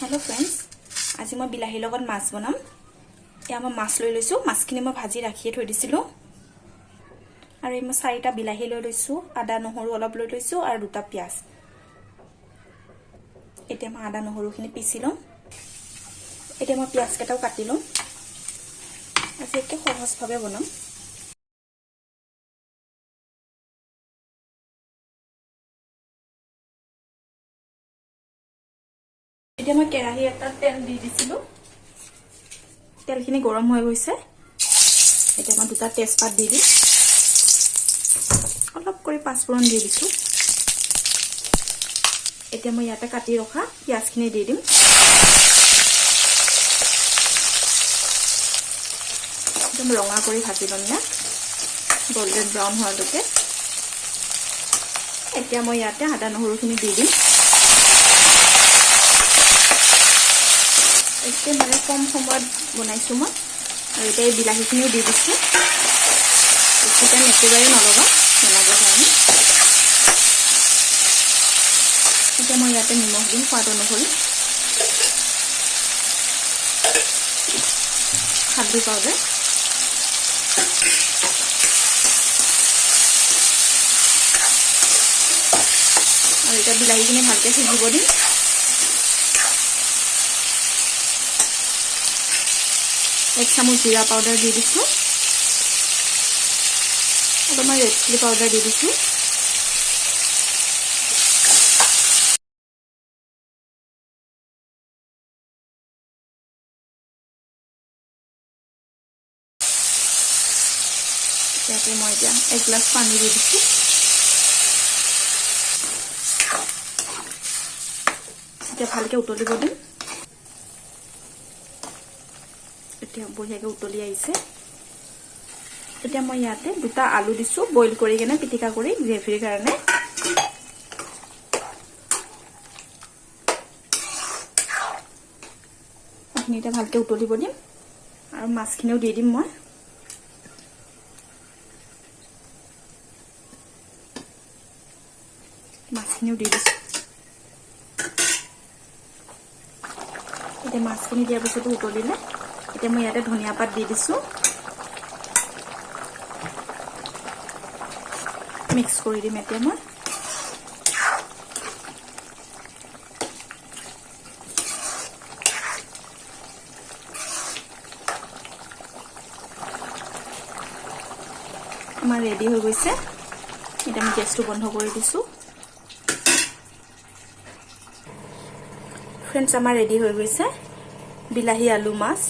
Hello friends, आज मैं बिलाहीर लगत माछ बनाम। या मैं माछ লৈ লৈছো, माछখিনি मैं भाजी राखिए थৈ दिছিলো। আৰু মই 4টা বিলাহী লৈ লৈছো, আদা নহৰু অলপ লৈ লৈছো আৰু 2টা পিয়াজ। এতিয়া মই আদা নহৰুখিনি পিছি লম। এতিয়া মই পিয়াজ কেটাও কাটি লম। আজি একে সহজভাৱে বনাম। এতিয়া মই কেৰাহী এটা তেল দি দিছিলো। তেলখিনি গৰম হৈ গৈছে। এতিয়া মই 2টা তেজপাত দি দিম। অলপ কৰি পাঁচফোৰণ দি দিছো। এতিয়া মই ইয়াতে কাটি ৰখা পিয়াজখিনি দি দিম। একদম ৰঙা কৰি ভাজি লম না, গোল্ডেন ব্ৰাউন হোৱালৈকে। এতিয়া মই ইয়াতে আদা নহৰুখিনি দি দিম। এতিয়া মানে কম সময়ত বনাইছো মই। আৰু এতিয়া বিলাহীখিনিও দি দিছো। বেছিকৈ একেবাৰে নলবা বনাবৰ কাৰণে। এতিয়া মই ইয়াতে নিমখ দিম সোৱাদ অনুসৰি, হালধি পাউডাৰ, আৰু এতিয়া বিলাহীখিনি ভালকৈ সিজিব দিম। एक চামুচ জিৰা পাউডাৰ দি দিছো। অলপমান ৰেড চিলি পাউডাৰ দি দিছো। ইয়াতে মই এতিয়া 1 গ্লাস পানী দি দিছো। এতিয়া ভালকে উতলিব দিম। এতিয়া বঢ়িয়াকে উতলি আহিছে। এতিয়া মই ইয়াতে 2টা আলু দিছো, বইল কৰি কেনে পিটিকা কৰি গ্ৰেভিৰ কাৰণে। এইখিনিতে ভালকে উতলিব দিম আৰু মাছখিনিও দি দিম মই। মাছখিনিও দি দিছো। এতিয়া মাছখিনি দিয়াৰ পিছতো উতলিলে। এতিয়া মই ইয়াতে ধনিয়া পাত দি দিছো। মিক্স কৰি দিম এতিয়া মই। আমাৰ ৰেডি হৈ গৈছে। এতিয়া আমি গেছটো বন্ধ কৰি দিছো। ফ্ৰেন্ডছ, আমাৰ ৰেডি হৈ গৈছে বিলাহী আলু মাছ।